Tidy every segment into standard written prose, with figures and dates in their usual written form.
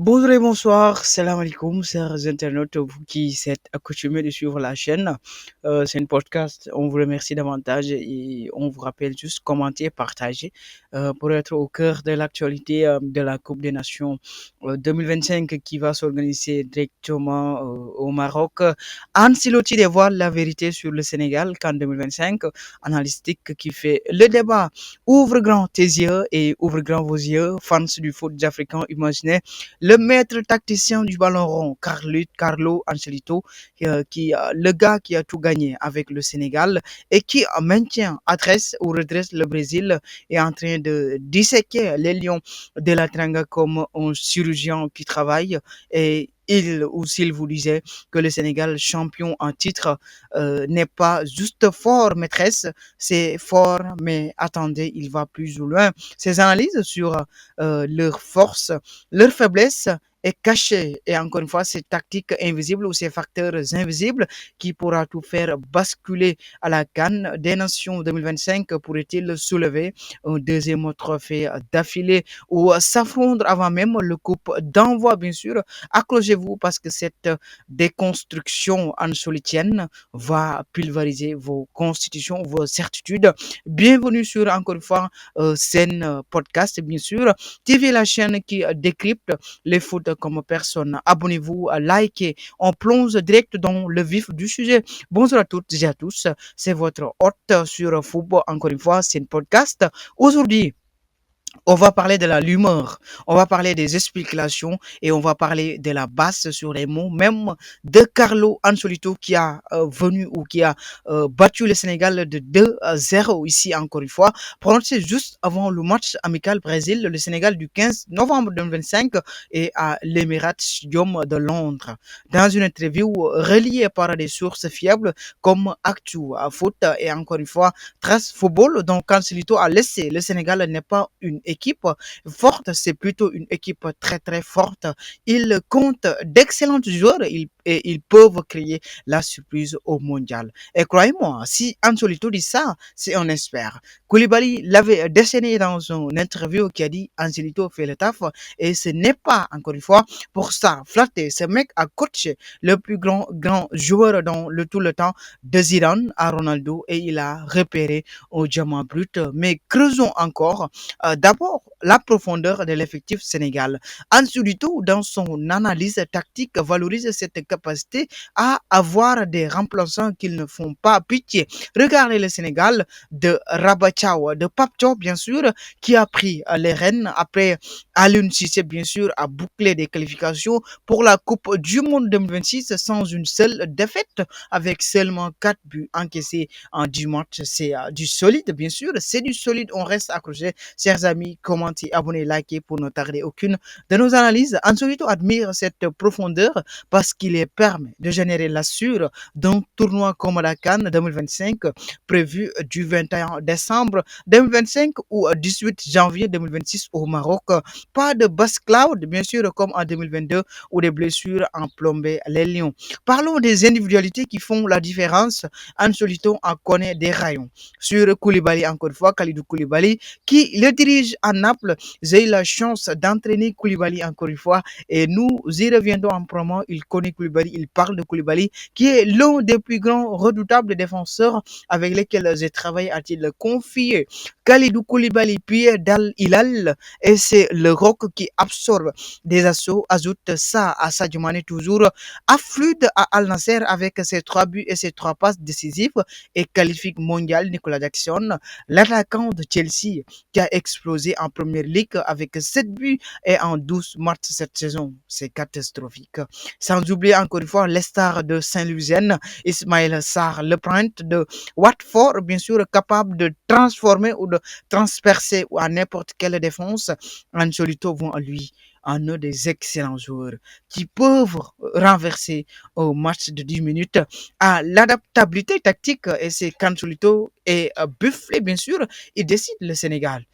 Bonjour et bonsoir, salam alaikum, chers internautes, vous qui êtes accoutumés de suivre la chaîne. C'est un podcast, on vous remercie davantage et on vous rappelle juste commenter, partager pour être au cœur de l'actualité de la Coupe des Nations 2025 qui va s'organiser directement au Maroc. Ancelotti dévoile la vérité sur le Sénégal qu'en 2025, analytique qui fait le débat. Ouvre grand tes yeux et ouvre grand vos yeux, fans du foot africain, imaginez le maître tacticien du ballon rond, Carlo Ancelotto, le gars qui a tout gagné avec le Sénégal et qui maintient, adresse ou redresse le Brésil, est en train de disséquer les lions de la Tranga comme un chirurgien qui travaille. Et il ou s'il vous disait que le Sénégal champion en titre n'est pas juste fort maîtresse, c'est fort, mais attendez, il va plus ou loin. Ces analyses sur leurs forces, leur faiblesse est cachée. Et encore une fois, ces tactiques invisibles ou ces facteurs invisibles qui pourra tout faire basculer à la canne des Nations 2025 pourrait-il soulever un deuxième trophée d'affilée ou s'affronter avant même le coupe d'envoi, bien sûr. Accrochez-vous parce que cette déconstruction ansolitienne va pulvériser vos constitutions, vos certitudes. Bienvenue sur, encore une fois, scène podcast, bien sûr. TV, la chaîne qui décrypte les foot comme personne. Abonnez-vous, likez. On plonge direct dans le vif du sujet. Bonjour à toutes et à tous. C'est votre hôte sur Football. Encore une fois, c'est un podcast. Aujourd'hui, on va parler de l'humeur, on va parler des explications et on va parler de la base sur les mots, même de Carlo Ancelotto qui a venu ou qui a battu le Sénégal de 2-0 ici encore une fois, prononcé juste avant le match amical Brésil, le Sénégal du 15 novembre 2025 et à l'Emirates Stadium de Londres. Dans une interview reliée par des sources fiables comme Actu Foot et encore une fois Trace Football, donc Ancelotto a laissé le Sénégal n'est pas une équipe forte, c'est plutôt une équipe très très forte. Ils comptent d'excellents joueurs et ils peuvent créer la surprise au mondial. Et croyez-moi, si Ancelotto dit ça, c'est un expert. Koulibaly l'avait déchaîné dans une interview qui a dit Ancelotto fait le taf et ce n'est pas, encore une fois, pour ça, flatter. Ce mec a coaché le plus grand joueur dans tout le temps de Zidane à Ronaldo et il a repéré au diamant brut. Mais creusons encore d'abord la profondeur de l'effectif Sénégal. Ensuite, dans son analyse tactique, valorise cette capacité à avoir des remplaçants qui ne font pas pitié. Regardez le Sénégal de Rabachao, de Papcho, bien sûr, qui a pris les rênes après Alun Cissé, bien sûr, a bouclé des qualifications pour la Coupe du Monde 2026 sans une seule défaite, avec seulement 4 buts encaissés en 10 matchs. C'est du solide, bien sûr. C'est du solide. On reste accroché. Chers amis, commentez, abonnez, likez pour ne tarder aucune de nos analyses. Ansolito admire cette profondeur parce qu'il est permis de générer l'assure d'un tournoi comme la Cannes 2025 prévu du 21 décembre 2025 ou 18 janvier 2026 au Maroc. Pas de buzz cloud, bien sûr, comme en 2022 où des blessures emplombaient les Lions. Parlons des individualités qui font la différence. Ansolito en connaît des rayons. Sur Koulibaly, encore une fois, Khalidou Koulibaly, qui le dirige à Naples. J'ai eu la chance d'entraîner Koulibaly, encore une fois, et nous y reviendrons en promo. Il connaît Koulibaly, il parle de Koulibaly, qui est l'un des plus grands redoutables défenseurs avec lesquels j'ai travaillé, a-t-il confié. Khalidou Koulibaly, Pierre Dal Hilal, et c'est le roc qui absorbe des assauts, ajoute ça à Sadio Mane toujours, afflude à Al Nasser avec ses 3 buts et ses 3 passes décisives et qualifie mondial Nicolas Jackson, l'attaquant de Chelsea qui a explosé en première ligue avec 7 buts et en 12 matchs cette saison. C'est catastrophique. Sans oublier encore une fois les stars de Saint-Louisienne, Ismaël Sarr, le prince de Watford, bien sûr, capable de transformer ou de transpercer à n'importe quelle défense. Angelito vont à lui en un des excellents joueurs qui peuvent renverser au match de 10 minutes à l'adaptabilité tactique et c'est Cansolito et Bufflet bien sûr, il décide le Sénégal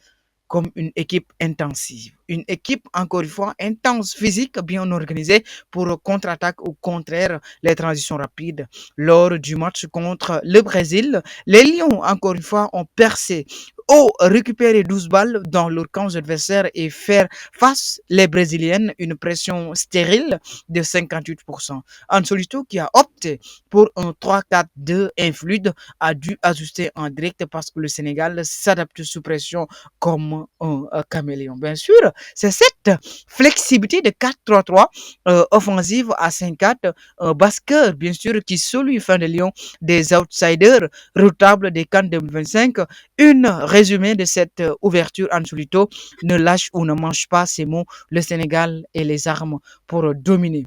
comme une équipe intensive. une équipe, encore une fois, intense, physique, bien organisée pour contre-attaque ou contraire les transitions rapides. Lors du match contre le Brésil, les Lions, encore une fois, ont percé ont récupéré 12 balles dans leur camp adversaire et faire face les Brésiliennes une pression stérile de 58%. Ansolito, qui a opté pour un 3-4-2 influide, a dû ajuster en direct parce que le Sénégal s'adapte sous pression comme un caméléon. Bien sûr, c'est cette flexibilité de 4-3-3 offensive à 5-4, basqueur, bien sûr, qui celui fin de Lyon des outsiders redoutables des CAN 2025. Une résumé de cette ouverture, Ansolito ne lâche ou ne mange pas ces mots, le Sénégal et les armes pour dominer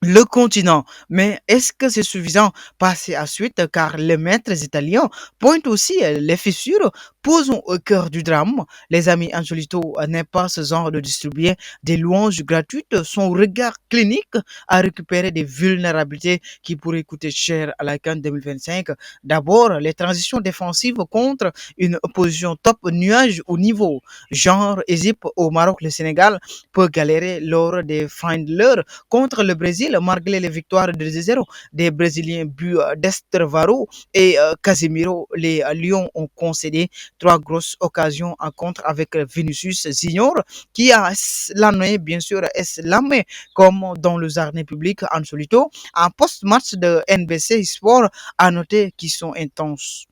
le continent. Mais est-ce que c'est suffisant? Passer à suite, car les maîtres italiens pointent aussi les fissures. Posons au cœur du drame. Les amis Angelito n'est pas ce genre de distribuer des louanges gratuites. Son regard clinique a récupéré des vulnérabilités qui pourraient coûter cher à la CAN 2025. D'abord, les transitions défensives contre une opposition top nuage au niveau. Genre Égypte au Maroc, le Sénégal peut galérer lors des fins de l'heure contre le Brésil, malgré les victoires de 2-0 des Brésiliens buts d'Estervaro et Casemiro. Les Lions ont concédé trois grosses occasions en contre avec Vinicius Junior, qui a slamé, bien sûr, slamé comme dans le jardin public en solito. En post-match de NBC Sport, à noter qu'ils sont intenses.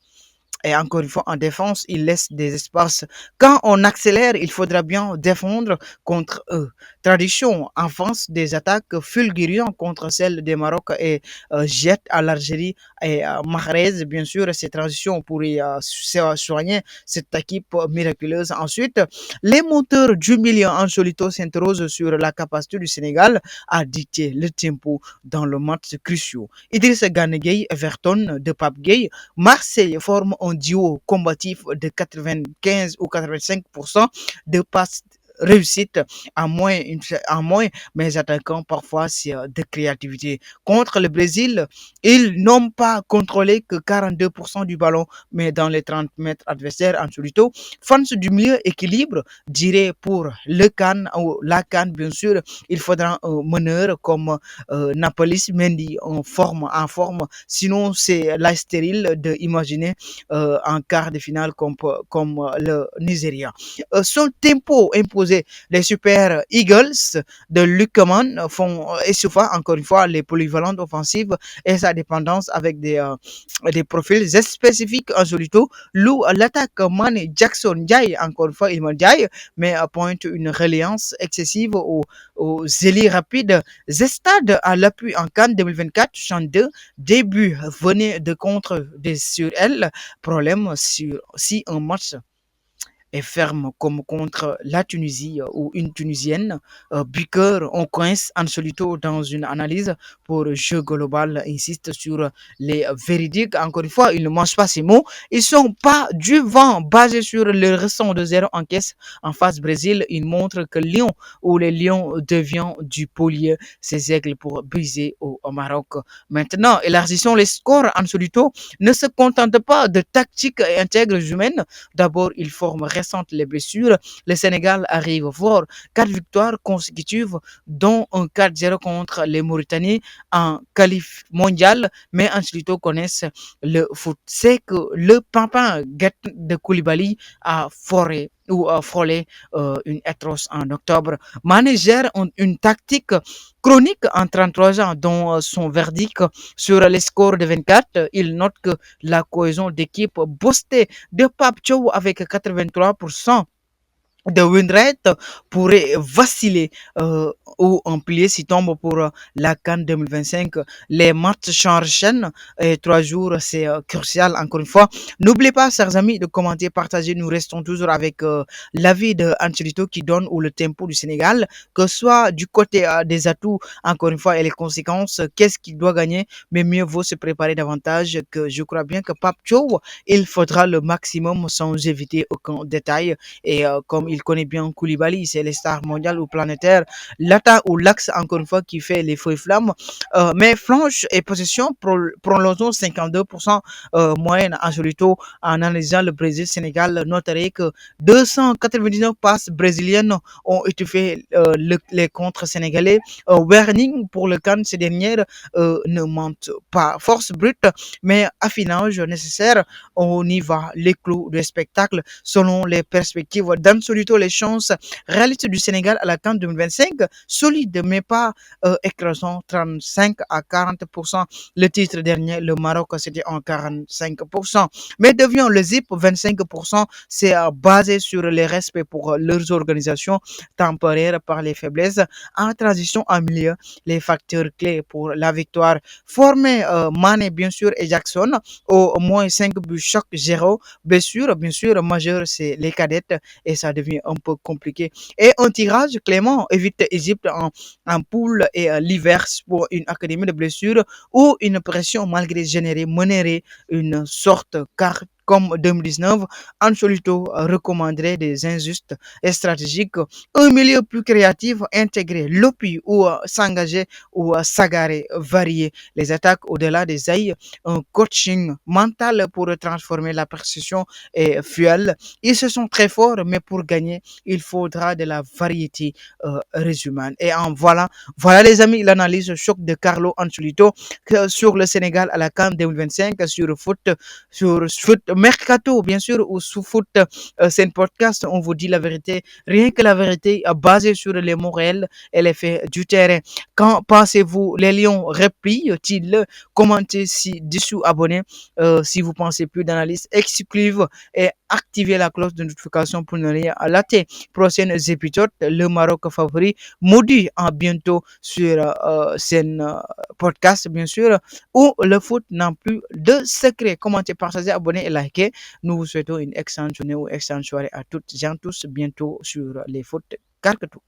Et encore une fois, en défense, il laisse des espaces. Quand on accélère, il faudra bien défendre contre eux. Tradition, avance des attaques fulgurantes contre celles des Maroc et jette à l'Algérie et Mahrez, bien sûr, ces transitions pourraient soigner cette équipe miraculeuse. Ensuite, les monteurs du milieu en solito s'interrogent sur la capacité du Sénégal à dicter le tempo dans le match crucial. Idriss Gana Gueye, Everton de Pape Gueye, Marseille forme un duo combatif de 95 ou 85% de passes réussite en moins, mais attaquant parfois de créativité. Contre le Brésil, ils n'ont pas contrôlé que 42% du ballon, mais dans les 30 mètres adversaires en solito. Fans du milieu équilibre, dirait pour le Can ou la Can, bien sûr, il faudra un meneur comme Napolis Mendy en forme. Sinon, c'est la stérile de imaginer en quart de finale comme le Nigeria. Son tempo imposé, les Super Eagles de Lukeman font échauffer encore une fois les polyvalentes offensives et sa dépendance avec des profils spécifiques en solito. Lou l'attaque Mane Jackson Jai, encore une fois, il me Jai, mais pointe une reliance excessive aux zélis rapides. Zestad à l'appui en Cannes 2024, champ 2, début venait de contre des sur elle. Problème sur si un match est ferme comme contre la Tunisie ou une Tunisienne. Bucker, on coince Ansolito dans une analyse pour jeu global, insiste sur les véridiques. Encore une fois, il ne mange pas ces mots. Ils sont pas du vent basé sur le restant de zéro en caisse. En face Brésil, il montre que Lyon ou les Lions devient du polier ses aigles pour briser au Maroc. Maintenant, élargissons les scores. Ansolito ne se contente pas de tactiques et intègres humaines. D'abord, il forme récentes les blessures. Le Sénégal arrive fort. 4 victoires consécutives, dont un 4-0 contre les Mauritaniens en qualif mondial. Mais Angelito connaissent le foot. C'est que le pampin de Koulibaly a foré ou a frôlé une atroce en octobre. Manager une tactique chronique en 33 ans, dont son verdict sur les scores de 24. Il note que la cohésion d'équipe boostée de Pape Chow avec 83% de win rate pourrait vaciller ou amplier si tombe pour la CAN 2025. Les matchs s'enchaînent et 3 jours, c'est crucial encore une fois. N'oubliez pas, chers amis, de commenter, partager. Nous restons toujours avec l'avis de Angelito qui donne ou le tempo du Sénégal, que ce soit du côté des atouts, encore une fois, et les conséquences, qu'est-ce qu'il doit gagner, mais mieux vaut se préparer davantage que je crois bien que Pape Chow, il faudra le maximum sans éviter aucun détail et comme il connaît bien Koulibaly, c'est les stars mondiales ou planétaires. L'attaque l'attaque ou l'axe, encore une fois, qui fait les feux et flammes. Mais flanche et possession, prolongeons 52% moyenne en solito. En analysant le Brésil-Sénégal, noterez que 299 passes brésiliennes ont étouffé les contres sénégalais. Warning pour le Cannes, ces dernières ne mentent pas. Force brute, mais affinage nécessaire. On y va, les clous du spectacle, selon les perspectives Dan Solito, les chances réalistes du Sénégal à la CAN 2025, solide, mais pas écrasant, 35 à 40%. Le titre dernier, le Maroc, c'était en 45%. Mais devient le ZIP, 25%, c'est basé sur les respects pour leurs organisations temporaires par les faiblesses en transition en milieu. Les facteurs clés pour la victoire formés Mané, bien sûr, et Jackson, au moins 5 buts chaque 0. Bien sûr, majeur, c'est les cadettes et ça devient un peu compliqué. Et un tirage, Clément évite Égypte en poule et l'hiver pour une académie de blessures ou une pression malgré générée mènerait une sorte car comme 2019, Ancelotto recommanderait des injustes et stratégiques, un milieu plus créatif, intégrer l'OPI ou s'engager ou s'agarrer, varier les attaques au-delà des ailes, un coaching mental pour transformer la perception et fuel. Ils se sont très forts, mais pour gagner, il faudra de la variété résumée. Et en voilà les amis, l'analyse choc de Carlo Ancelotto sur le Sénégal à la CAN 2025, sur foot mercato bien sûr, ou sous foot, c'est un podcast, on vous dit la vérité, rien que la vérité, basée sur les mots réels et les faits du terrain. Qu'en pensez-vous? Les Lions replient-ils? Commentez ci-dessous, abonnez si vous pensez plus d'analyse exclusive et activez la cloche de notification pour ne rien rater. Prochaines épisodes, le Maroc favori, maudit à bientôt sur scène podcast, bien sûr, où le foot n'a plus de secret. Commentez, partagez, abonnez et likez. Nous vous souhaitons une excellente journée ou excellente soirée à toutes et à tous. Bientôt sur les foot. Carque tout.